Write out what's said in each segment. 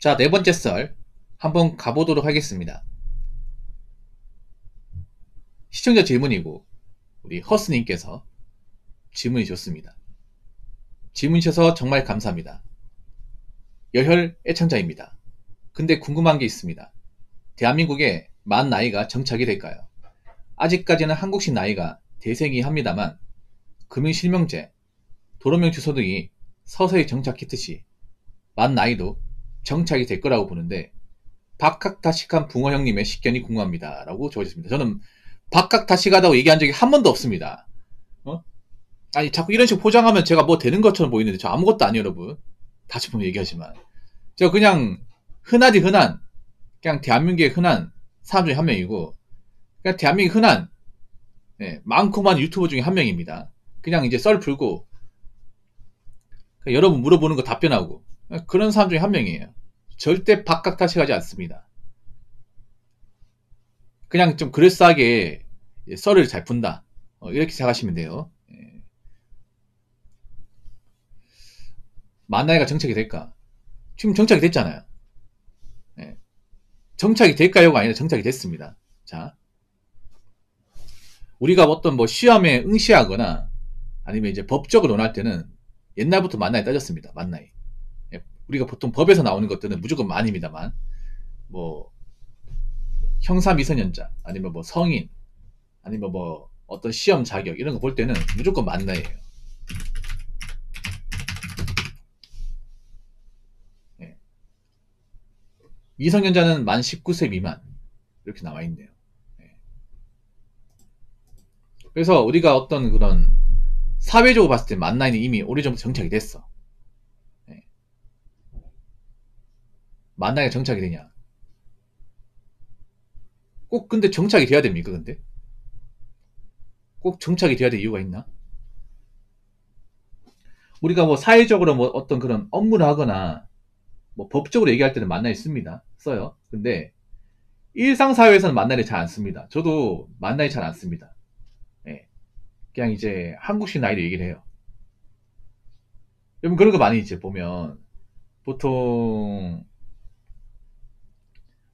자, 네 번째 썰 한번 가보도록 하겠습니다. 시청자 질문이고 우리 허스님께서 질문이 좋습니다. 질문 주셔서 정말 감사합니다. 여혈 애청자입니다. 근데 궁금한 게 있습니다. 대한민국에 만 나이가 정착이 될까요? 아직까지는 한국식 나이가 대세이긴 합니다만 금융실명제, 도로명 주소 등이 서서히 정착했듯이 만 나이도 정착이 될 거라고 보는데 박학다식한 붕어 형님의 식견이 궁금합니다. 라고 적어주셨습니다. 저는 박학다식하다고 얘기한 적이 한 번도 없습니다. 아니 자꾸 이런 식으로 포장하면 제가 뭐 되는 것처럼 보이는데 저 아무것도 아니에요, 여러분. 다시 한번 얘기하지만 저 그냥 흔하디 흔한 그냥 대한민국의 흔한 사람 중에 한 명이고 그냥 대한민국의 흔한 많고 많은 유튜버 중에 한 명입니다. 그냥 이제 썰 풀고 여러분 물어보는 거 답변하고 그런 사람 중에 한 명이에요. 절대 박학다식하지 않습니다. 그냥 좀 그럴싸하게 썰을 잘 푼다. 이렇게 생각하시면 돼요. 만 나이가 정착이 될까? 지금 정착이 됐잖아요. 정착이 될까요가 아니라 정착이 됐습니다. 자, 우리가 어떤 뭐 시험에 응시하거나 아니면 이제 법적으로 논할 때는 옛날부터 만 나이 따졌습니다. 만 나이. 우리가 보통 법에서 나오는 것들은 무조건 만입니다만 뭐 형사 미성년자 아니면 뭐 성인 아니면 뭐 어떤 시험 자격 이런 거 볼 때는 무조건 만 나이예요. 미성년자는 만 19세 미만 이렇게 나와 있네요. 그래서 우리가 어떤 그런 사회적으로 봤을 때 만 나이는 이미 오래전부터 정착이 됐어. 만 나이가 정착이 되냐? 꼭 근데 정착이 돼야 됩니까? 근데 꼭 정착이 돼야 될 이유가 있나? 우리가 뭐 사회적으로 뭐 어떤 그런 업무를 하거나 뭐 법적으로 얘기할 때는 만 나이 씁니다. 써요. 근데 일상사회에서는 만 나이를 잘 안 씁니다. 저도 만 나이 잘 안 씁니다. 그냥 이제 한국식 나이로 얘기를 해요. 여러분 그런 거 많이 이제 보면 보통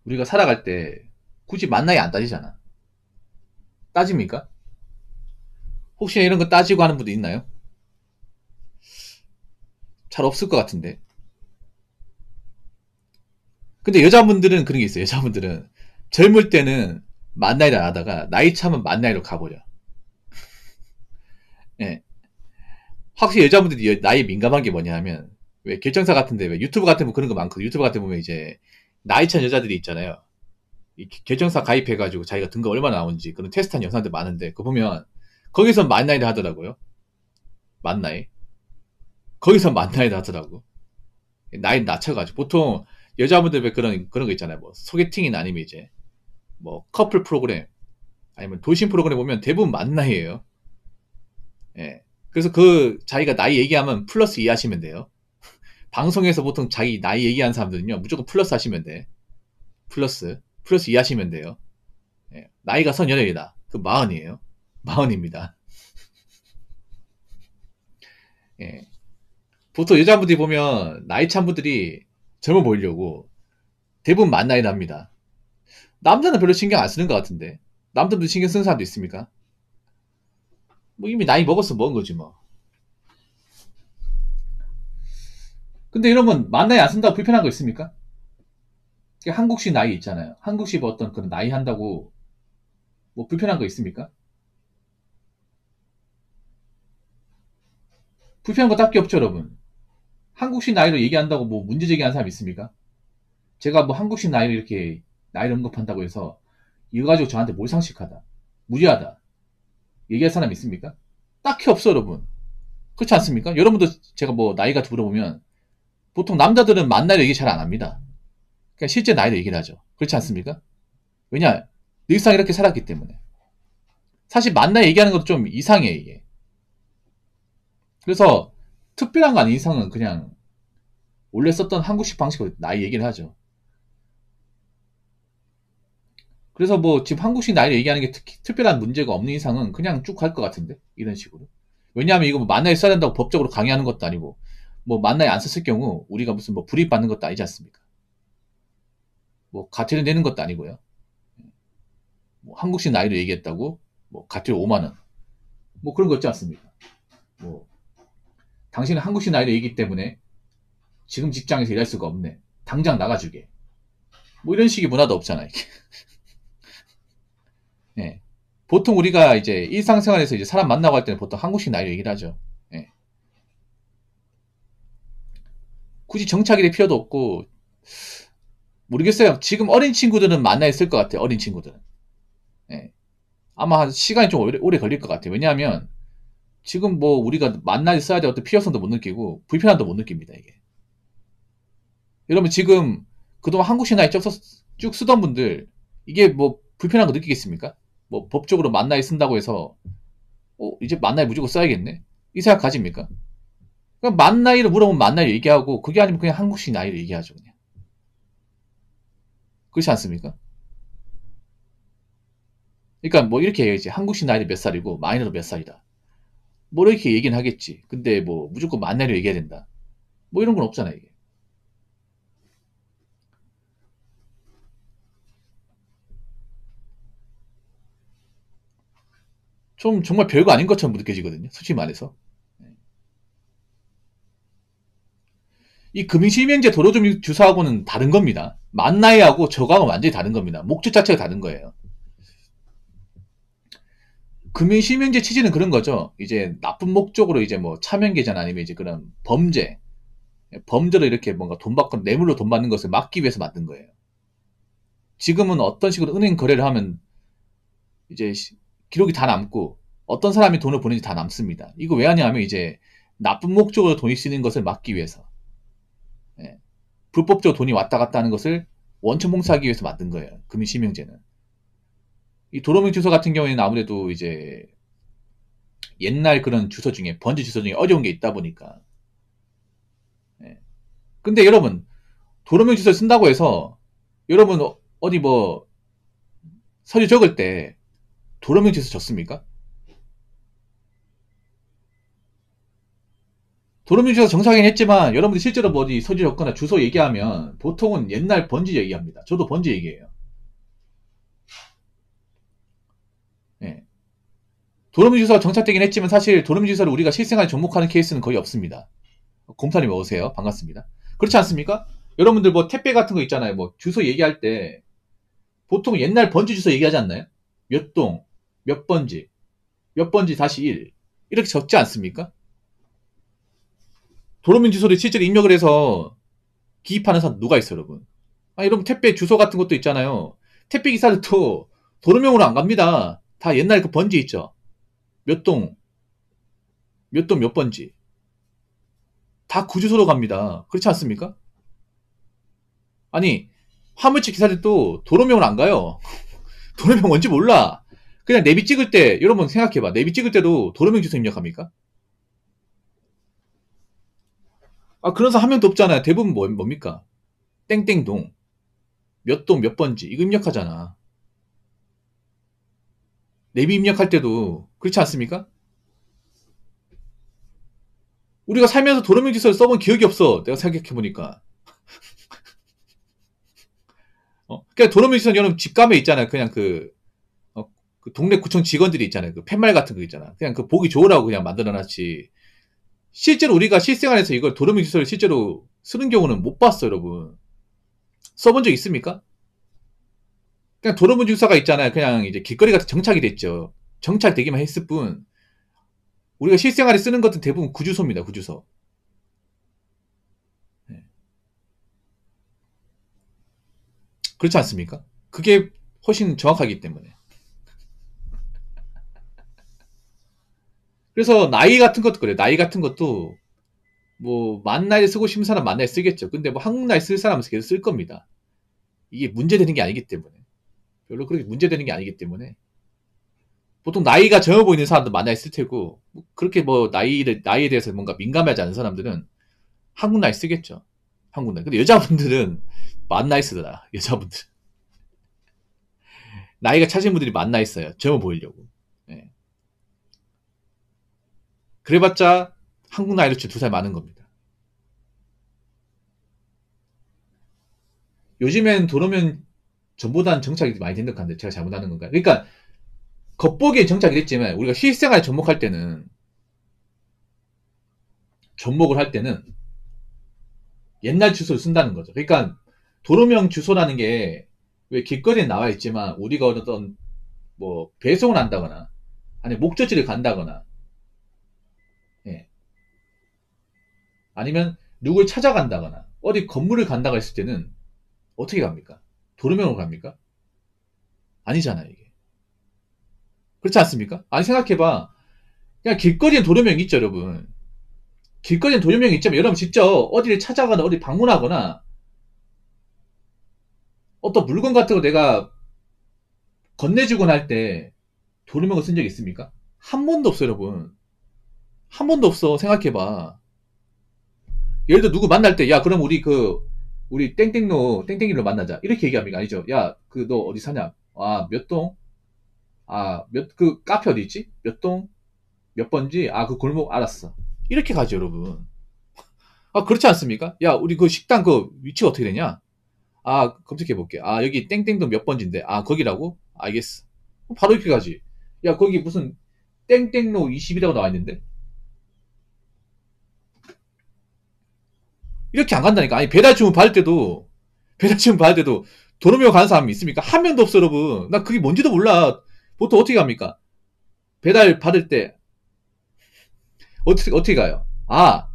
우리가 살아갈 때 굳이 만 나이 안 따지잖아. 따집니까? 혹시 이런 거 따지고 하는 분도 있나요? 잘 없을 것 같은데. 근데 여자분들은 그런 게 있어요. 여자분들은 젊을 때는 만 나이를 안 하다가 나이 차면 만 나이로 가버려. 예. 확실히 여자분들이 나이에 민감한 게 뭐냐 하면 왜 결정사 같은데 왜 유튜브 같은 거 그런 거 많거든. 유튜브 같은 거 보면 이제 나이 찬 여자들이 있잖아요. 이 결정사 가입해가지고 자기가 등급 얼마나 나오는지 그런 테스트한 영상들 많은데 그거 보면 거기서 만 나이를 하더라고요. 만 나이. 거기서 만 나이를 하더라고. 나이 낮춰가지고 보통 여자분들 왜 그런 거 있잖아요. 뭐 소개팅이나 아니면 이제 뭐 커플 프로그램 아니면 돌싱 프로그램 보면 대부분 만 나이예요. 예. 그래서 그 자기가 나이 얘기하면 플러스 2 하시면 돼요. 방송에서 보통 자기 나이 얘기하는 사람들은요 무조건 플러스 하시면 돼. 플러스 2 하시면 돼요. 예. 나이가 38이다. 그 40이에요. 40입니다. 예. 보통 여자분들이 보면 나이 찬 분들이 젊어 보이려고 대부분 만 나이를 합니다. 남자는 별로 신경 안 쓰는 것 같은데 남자도 신경 쓰는 사람도 있습니까? 뭐 이미 나이 먹었어 먹은 거지 뭐. 근데 이러면 만 나이 안 쓴다고 불편한 거 있습니까? 한국식 나이 있잖아요. 한국식 어떤 그런 나이 한다고 뭐 불편한 거 있습니까? 불편한 거 딱히 없죠, 여러분. 한국식 나이로 얘기한다고 뭐 문제 제기하는 사람 있습니까? 제가 뭐 한국식 나이를 이렇게 나이를 언급한다고 해서 이거 가지고 저한테 몰상식하다, 무리하다 얘기할 사람 있습니까? 딱히 없어, 여러분. 그렇지 않습니까? 여러분도 제가 뭐 나이가 물어보면 보통 남자들은 만 나이로 얘기 잘 안 합니다. 그냥 실제 나이로 얘기를 하죠. 그렇지 않습니까? 왜냐? 늘상 이렇게 살았기 때문에. 사실 만 나이 얘기하는 것도 좀 이상해, 이게. 그래서 특별한 거 아닌 이상은 그냥 원래 썼던 한국식 방식으로 나이 얘기를 하죠. 그래서 뭐 지금 한국식 나이를 얘기하는 게 특별한 문제가 없는 이상은 그냥 쭉 갈 것 같은데 이런 식으로. 왜냐하면 이거 뭐 만 나이 써야 된다고 법적으로 강요하는 것도 아니고 뭐 만 나이 안 썼을 경우 우리가 무슨 뭐 불이익 받는 것도 아니지 않습니까? 뭐 가태료 내는 것도 아니고요. 뭐 한국식 나이로 얘기했다고 뭐 가태료 5만 원. 뭐 그런 거 있지 않습니까? 뭐 당신은 한국식 나이로 얘기했기 때문에 지금 직장에서 일할 수가 없네. 당장 나가주게. 뭐 이런 식의 문화도 없잖아요. 예. 보통 우리가 이제 일상생활에서 이제 사람 만나고 할 때는 보통 한국식 나이로 얘기를 하죠. 예. 굳이 정착이 될 필요도 없고, 모르겠어요. 지금 어린 친구들은 만나 있을 것 같아요. 어린 친구들은. 예. 아마 시간이 좀 오래 걸릴 것 같아요. 왜냐하면 지금 뭐 우리가 만나 있어야 될 어떤 필요성도 못 느끼고 불편함도 못 느낍니다. 이게. 여러분 지금 그동안 한국식 나이 쭉 쓰던 분들 이게 뭐 불편한 거 느끼겠습니까? 뭐 법적으로 만나에 쓴다고 해서 이제 만나에 무조건 써야겠네? 이 생각 가집니까? 그냥 만 나이를 물어보면 만 나이 얘기하고 그게 아니면 그냥 한국식 나이를 얘기하죠. 그냥. 그렇지 않습니까? 그러니까 뭐 이렇게 얘기하지. 한국식 나이는 몇 살이고 마이너도 몇 살이다. 뭐 이렇게 얘기는 하겠지. 근데 뭐 무조건 만 나이로 얘기해야 된다. 뭐 이런 건 없잖아 이게. 좀 정말 별거 아닌 것처럼 느껴지거든요. 솔직히 말해서. 이 금융실명제 도로주민 주사하고는 다른 겁니다. 만 나이하고 저거하고 완전히 다른 겁니다. 목적 자체가 다른 거예요. 금융실명제 취지는 그런 거죠. 이제 나쁜 목적으로 이제 뭐 차명계좌 아니면 이제 그런 범죄로 이렇게 뭔가 돈 받고 뇌물로 돈 받는 것을 막기 위해서 만든 거예요. 지금은 어떤 식으로 은행 거래를 하면 이제 기록이 다 남고 어떤 사람이 돈을 보내는지 다 남습니다. 이거 왜 하냐면 이제 나쁜 목적으로 돈이 쓰는 것을 막기 위해서. 예. 불법적으로 돈이 왔다 갔다 하는 것을 원천 봉쇄하기 위해서 만든 거예요. 금융실명제는. 이 도로명 주소 같은 경우에는 아무래도 이제 옛날 그런 주소 중에 번지 주소 중에 어려운 게 있다 보니까. 예. 근데 여러분 도로명 주소를 쓴다고 해서 여러분 어디 뭐 서류 적을 때 도로명 주소 적습니까? 도로명 주소 정착하긴 했지만 여러분들이 실제로 뭐 어디 서류 적거나 주소 얘기하면 보통은 옛날 번지 얘기합니다. 저도 번지 얘기해요. 예. 도로명 주소가 정착되긴 했지만 사실 도로명 주소를 우리가 실생활에 접목하는 케이스는 거의 없습니다. 곰사님 어서오세요. 반갑습니다. 그렇지 않습니까? 여러분들 뭐 택배 같은 거 있잖아요. 뭐 주소 얘기할 때 보통 옛날 번지 주소 얘기하지 않나요? 몇 동, 몇 번지 다시 1 이렇게 적지 않습니까? 도로명 주소를 실제로 입력을 해서 기입하는 사람 누가 있어요, 여러분? 아, 여러분 택배 주소 같은 것도 있잖아요. 택배 기사들도 도로명으로 안 갑니다. 다 옛날 그 번지 있죠. 몇 동, 몇 번지. 다 그 주소로 갑니다. 그렇지 않습니까? 아니, 화물차 기사들도 도로명을 안 가요. 도로명 뭔지 몰라. 그냥 내비 찍을 때, 여러분 생각해봐. 내비 찍을 때도 도로명 주소 입력합니까? 아, 그런 사람 한 명도 없잖아요. 대부분 뭡니까? 땡땡동, 몇 동, 몇 번지. 이거 입력하잖아. 내비 입력할 때도 그렇지 않습니까? 우리가 살면서 도로명 주소를 써본 기억이 없어. 내가 생각해보니까. 그냥 도로명 주소는 여러분 집감에 있잖아요. 그냥 그 동네 구청 직원들이 있잖아요. 그 팻말 같은 거 있잖아. 그냥 그 보기 좋으라고 그냥 만들어놨지. 실제로 우리가 실생활에서 이걸 도로명 주소를 실제로 쓰는 경우는 못 봤어, 여러분. 써본 적 있습니까? 그냥 도로명 주소가 있잖아요. 그냥 이제 길거리 같은 정착이 됐죠. 정착되기만 했을 뿐, 우리가 실생활에 쓰는 것은 대부분 구주소입니다, 구주소. 네. 그렇지 않습니까? 그게 훨씬 정확하기 때문에. 그래서 나이 같은 것도 그래요. 나이 같은 것도 뭐 만 나이 쓰고 싶은 사람 만 나이 쓰겠죠. 근데 뭐 한국 나이 쓸 사람은 계속 쓸 겁니다. 이게 문제되는 게 아니기 때문에. 별로 그렇게 문제되는 게 아니기 때문에. 보통 나이가 젊어 보이는 사람도 만 나이 쓸 테고, 뭐 그렇게 뭐 나이에 대해서 뭔가 민감하지 않은 사람들은 한국 나이 쓰겠죠. 한국 나이. 근데 여자분들은 만 나이 쓰더라. 여자분들. 나이가 차신 분들이 만 나이 써요. 젊어 보이려고. 예. 그래봤자 한국 나이로 치면 2살 많은 겁니다. 요즘엔 도로면 전보다는 정착이 많이 된다고 하는데 제가 잘못하는 건가요? 그러니까 겉보기에 정착이 됐지만 우리가 실생활에 접목할 때는 접목을 할 때는 옛날 주소를 쓴다는 거죠. 그러니까 도로명 주소라는 게 왜 길거리에 나와 있지만 우리가 어떤 뭐 배송을 한다거나 아니 목적지를 간다거나 예. 아니면 누굴 찾아간다거나 어디 건물을 간다고 했을 때는 어떻게 갑니까? 도로명으로 갑니까? 아니잖아요, 이게. 그렇지 않습니까? 아니 생각해봐. 그냥 길거리엔 도로명이 있죠, 여러분. 길거리엔 도로명이 있지만 여러분 직접 어디를 찾아가거나 어디 방문하거나 어떤 물건 같은 거 내가 건네주거나 할 때 도루명을 쓴 적 있습니까? 한 번도 없어, 여러분. 한 번도 없어. 생각해봐. 예를 들어 누구 만날 때, 야, 그럼 우리 땡땡로 만나자. 이렇게 얘기합니까? 아니죠. 야, 너 어디 사냐? 아, 몇 동? 아, 카페 어디 있지? 몇 동? 몇 번지? 아, 그 골목 알았어. 이렇게 가죠, 여러분. 아, 그렇지 않습니까? 야, 우리 그 식당 그 위치가 어떻게 되냐? 아, 검색해볼게. 아, 여기 땡땡동 몇 번지인데. 아, 거기라고? 알겠어. 바로 이렇게 가지. 야, 거기 무슨 땡땡로 20이라고 나와 있는데? 이렇게 안 간다니까. 아니, 배달 주문 받을 때도 도로명 가는 사람이 있습니까? 한 명도 없어, 여러분. 나 그게 뭔지도 몰라. 보통 어떻게 갑니까? 배달 받을 때, 어떻게 가요? 아,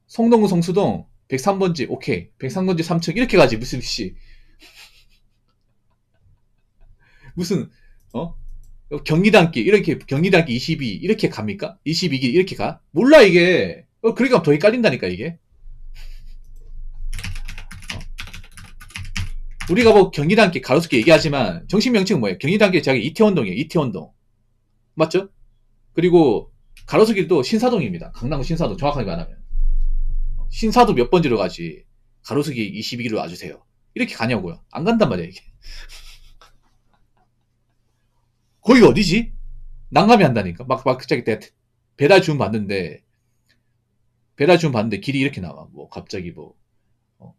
성동구 성수동 103번지, 오케이. 103번지 3층, 이렇게 가지. 무슨, 어? 경리단길, 경리단길 22, 이렇게 갑니까? 22길, 이렇게 가? 몰라, 이게. 그러니까 더 헷갈린다니까, 이게. 우리가 뭐 경리단길 가로수길 얘기하지만 정식 명칭은 뭐예요? 경리단길 저기 이태원동이에요. 이태원동. 맞죠? 그리고 가로수길도 신사동입니다. 강남구 신사동 정확하게 말하면. 신사도 몇 번지로 가지. 가로수길 22기로 와주세요. 이렇게 가냐고요. 안 간단 말이야 이게. 거기 어디지? 난감해 한다니까. 막 갑자기 배달 주문 받는데 길이 이렇게 나와. 뭐 갑자기 뭐 어,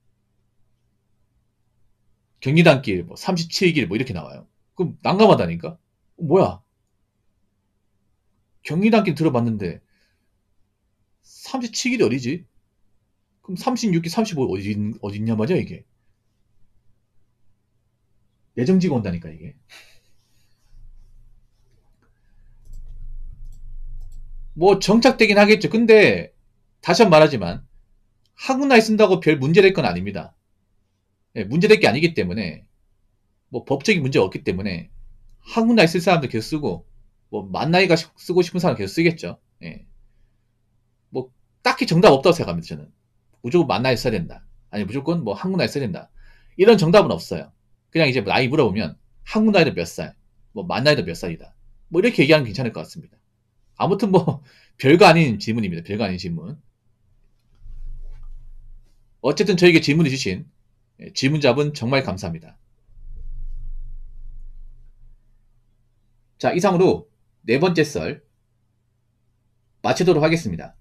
경리단길 뭐 37길 뭐 이렇게 나와요. 그럼 난감하다니까. 뭐야? 경리단길 들어봤는데 37길이 어디지? 그럼 36기, 35 어딨냐 말이야 이게. 예정지가 온다니까 이게. 뭐 정착되긴 하겠죠. 근데 다시 한 번 말하지만 한국나라에 쓴다고 별 문제될 건 아닙니다. 예, 문제될 게 아니기 때문에 뭐 법적인 문제가 없기 때문에 한국나라에 쓸 사람들 계속 쓰고 뭐 만나이가 쓰고 싶은 사람 계속 쓰겠죠. 예. 뭐 딱히 정답 없다고 생각합니다. 저는 무조건 만나에 써야 된다. 아니 무조건 뭐 한국나라에 써야 된다. 이런 정답은 없어요. 그냥 이제 나이 물어보면 한국나이도 몇 살, 뭐 만나이도 몇 살이다. 뭐 이렇게 얘기하면 괜찮을 것 같습니다. 아무튼 뭐 별거 아닌 질문입니다. 별거 아닌 질문. 어쨌든 저에게 질문을 주신 질문자분 정말 감사합니다. 자, 이상으로 네 번째 썰 마치도록 하겠습니다.